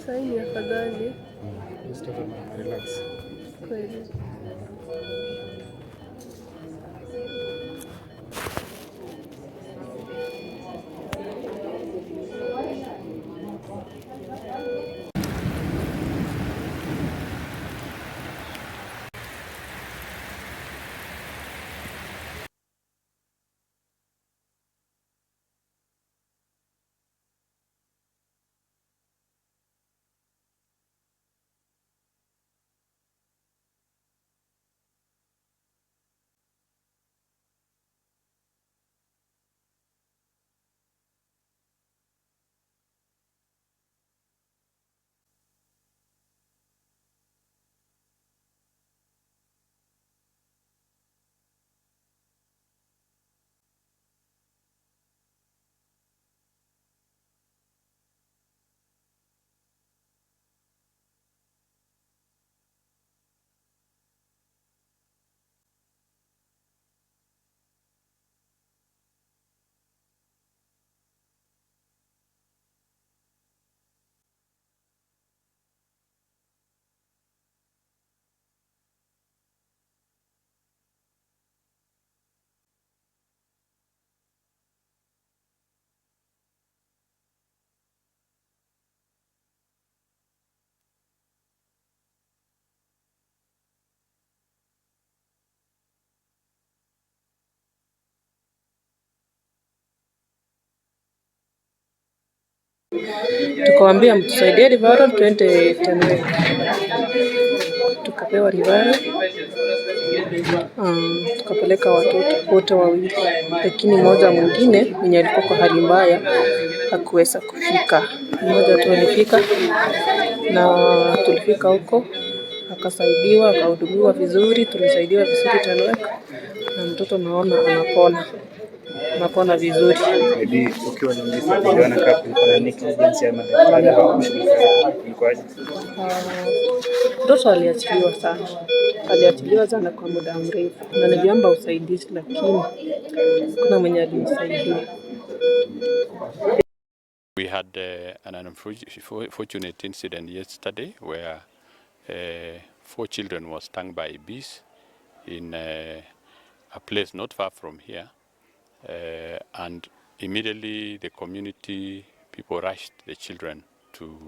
Saini afadhali. Relax. Kweli. Tukawambia mtusaidie referral twende Tenwek. Tukapewa referral. Tukapeleka watoto wote wawili, lakini mmoja mwingine mwenye alikuwa kwa hali mbaya hakuweza kufika. Mmoja tu alifika na tulifika huko akasaidiwa, akahudumiwa vizuri, tulisaidiwa vizuri Tenwek na mtoto naona anapona vizuri. Maybe ukiwa na mlisa kuona kama kulikuwa na negligence ya madaktari au kulikuwaje? Mtoto aliachiliwa sana kwa muda mrefu na niliomba usaidizi lakini kuna mwenye alimsaidia. We had an unfortunate incident yesterday where 4 children were stung by bees in a place not far from here, and immediately the community people rushed the children to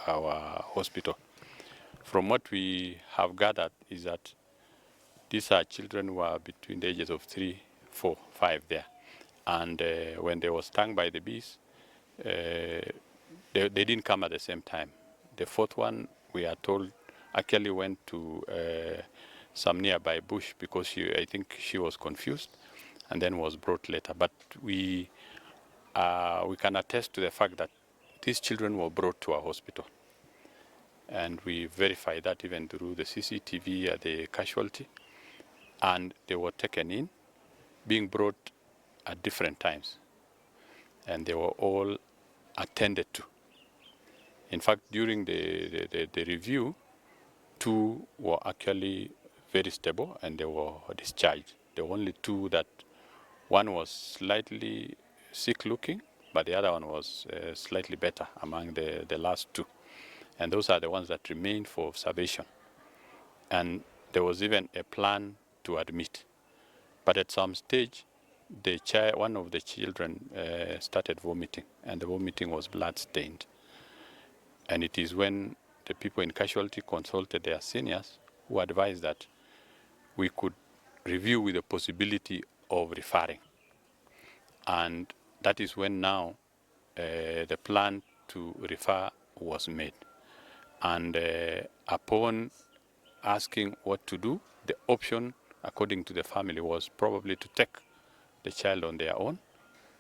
our hospital. From what we have gathered is that these are children who are between the ages of 3, 4, 5 there, and when they were stung by the bees, they didn't come at the same time. The fourth one, we are told, actually went to some nearby bush because I think she was confused and then was brought later. But we can attest to the fact that these children were brought to our hospital. And we verified that even through the CCTV at the casualty. And they were taken in, being brought at different times. And they were all attended to. In fact, during the review, 2 were actually very stable and they were discharged. The only 2 that one was slightly sick looking, but the other one was slightly better among the last 2. And those are the ones that remained for observation. And there was even a plan to admit. But at some stage, one of the children started vomiting, and the vomiting was blood-stained. And it is when the people in casualty consulted their seniors who advised that we could review with the possibility of referring. And that is when now the plan to refer was made. And upon asking what to do, the option, according to the family, was probably to take the child on their own,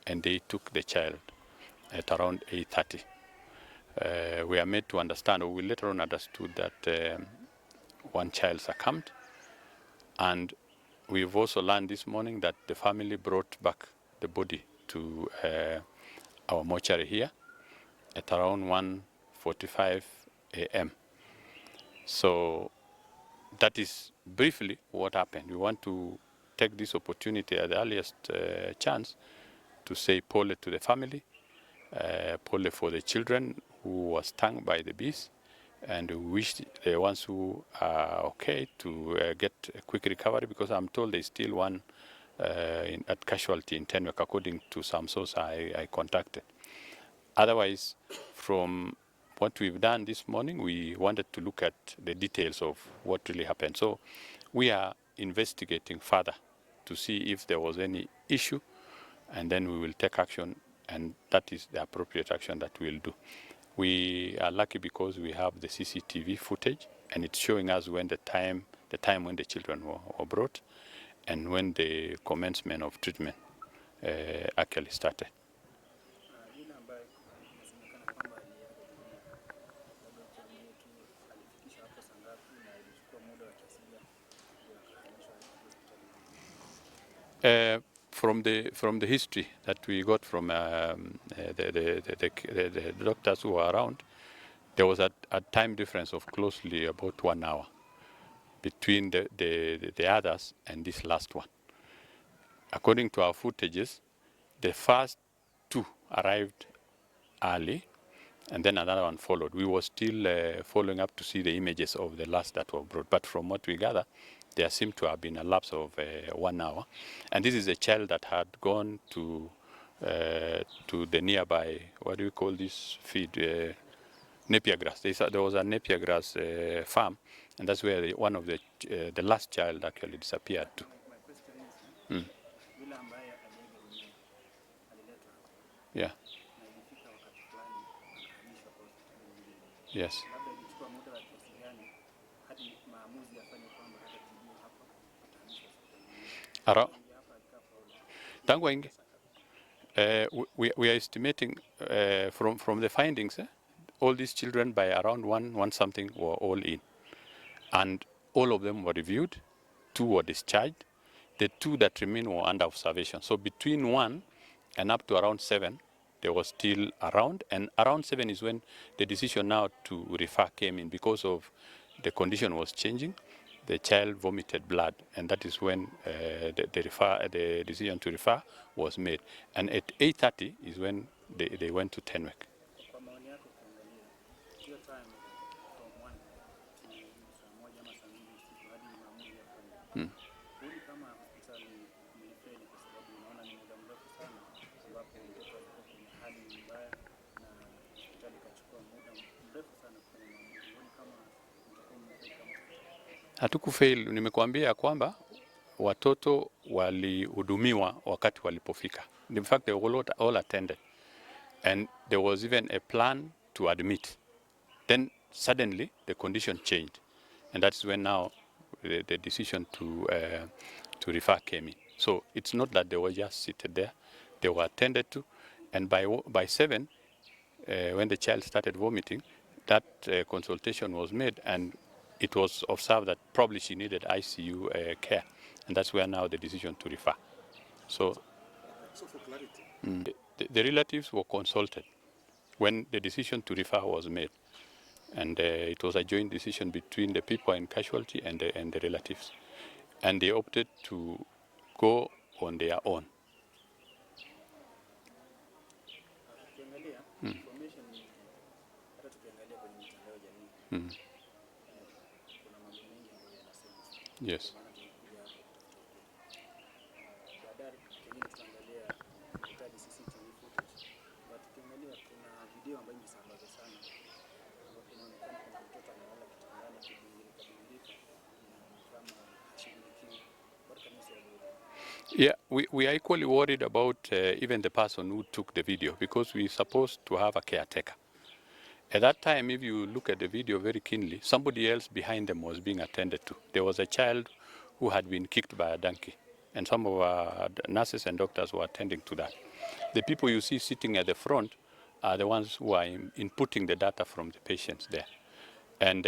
and they took the child at around 8:30. We are made to understand, or we later on understood, that one child succumbed, and we've also learned this morning that the family brought back the body to our mortuary here at around 1:45 a.m. So that is briefly what happened. We want to take this opportunity at the earliest chance to say pole to the family, pole for the children who were stung by the bees, and we wish the ones who are okay to get a quick recovery, because I'm told there's still one at casualty in Tenwek, according to some source I contacted. Otherwise, from what we've done this morning, we wanted to look at the details of what really happened. So we are investigating further to see if there was any issue, and then we will take action, and that is the appropriate action that we'll do. We are lucky because we have the CCTV footage, and it's showing us when the time when the children were brought, and when the commencement of treatment actually started. From the history that we got from the doctors who were around, there was a time difference of closely about 1 hour between the others and this last one. According to our footages, the first two arrived early, and then another one followed. We were still following up to see the images of the last that were brought. But from what we gather, there seemed to have been a lapse of 1 hour. And this is a child that had gone to the nearby, what do you call this feed? Napier grass. There was a napier grass farm, and that's where one of the last child actually disappeared to. Yeah. Yes. Tangu ingi. We are estimating from the findings, all these children by around one something were all in, and all of them were reviewed. 2 were discharged. The 2 that remain were under observation. So between 1 and up to around 7, they were still around, and around 7 is when the decision now to refer came in, because of the condition was changing. The child vomited blood, and that is when the decision to refer was made. And at 8:30 is when they went to Tenwek. Hatukufail. Nimekuambia kwamba watoto walihudumiwa wakati walipofika. In fact, they were all attended. And there was even a plan to admit. Then suddenly the condition changed. And that's when now the decision to refer came in. So it's not that they were just seated there. They were attended to. And by 7, when the child started vomiting, that consultation was made, and it was observed that probably she needed ICU care. And that's where now the decision to refer. So for clarity, the relatives were consulted when the decision to refer was made. And it was a joint decision between the people in casualty and the relatives. And they opted to go on their own. Yes. Yeah, we are equally worried about even the person who took the video, because we're supposed to have a caretaker. At that time, if you look at the video very keenly, somebody else behind them was being attended to. There was a child who had been kicked by a donkey, and some of our nurses and doctors were attending to that. The people you see sitting at the front are the ones who are inputting the data from the patients there. And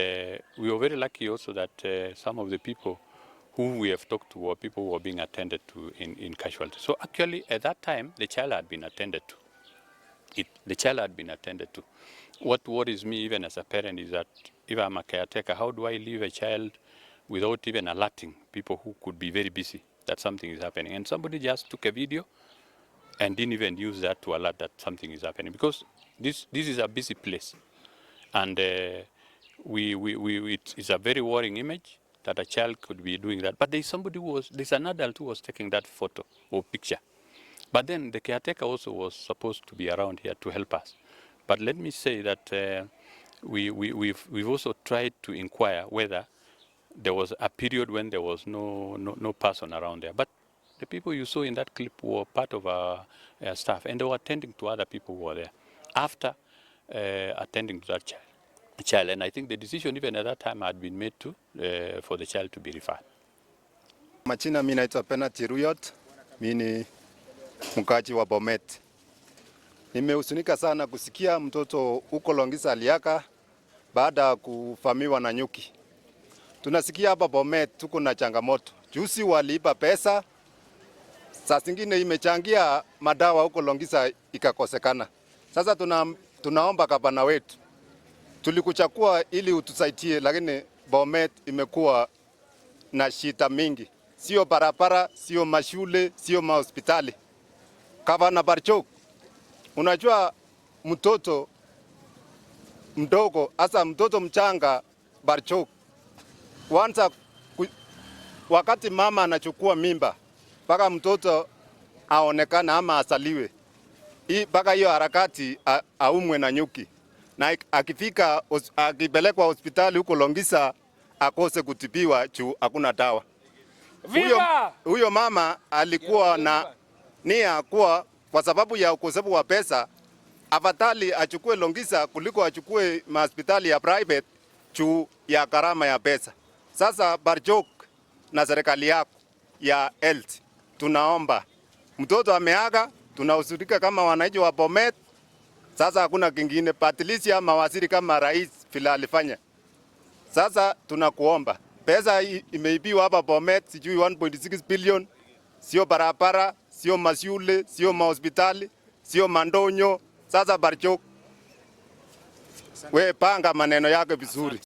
we were very lucky also that some of the people who we have talked to were people who were being attended to in casualty. So actually, at that time, the child had been attended to. The child had been attended to. What worries me even as a parent is that if I'm a caretaker, how do I leave a child without even alerting people who could be very busy that something is happening? And somebody just took a video and didn't even use that to alert that something is happening, because this is a busy place. And it's a very worrying image that a child could be doing that. But there's an adult who was taking that photo or picture. But then the caretaker also was supposed to be around here to help us. But let me say that we've also tried to inquire whether there was a period when there was no person around there. But the people you saw in that clip were part of our staff, and they were attending to other people who were there after attending to that child. And I think the decision even at that time had been made for the child to be referred. Majina, mimi naitwa Penati Ruyot, mimi ni mkaji wa Bomet. Nimehuzunika sana kusikia mtoto huko Longisa aliaka baada ya kufamiwa na nyuki. Tunasikia hapa Bomet tuko na changamoto. Juzi waliiba pesa, saa zingine imechangia madawa huko Longisa ikakosekana. Sasa tunaomba gavana wetu, tulikuchagua ili utusaidie, lakini Bomet imekuwa na shida mingi. Sio barabara, sio mashule, sio mahospitali. Gavana Barchok, unajua mtoto mdogo, hasa mtoto mchanga Barchok, wakati mama anachukua mimba, mpaka mtoto aonekana ama asaliwe, mpaka hiyo harakati aumwe na nyuki, na akipelekwa hospitali huko Longisa akose kutibiwa juu hakuna dawa. Huyo mama alikuwa na nia kwa sababu ya ukosefu wa pesa, afadhali achukue Longisa kuliko achukue hospitali ya private juu ya gharama ya pesa. Sasa Barchok na serikali yako ya health, tunaomba, mtoto ameaga, tunahuzunika kama wananchi wa Bomet. Sasa hakuna kingine, patilisi ama waziri kama rais vile alifanya. Sasa tunakuomba, pesa imeibiwa hapa Bomet, sijui 1.6 billion, sio barabara, sio mashule, sio mahospitali, sio mandonyo. Sasa Barchok, we panga maneno yake vizuri.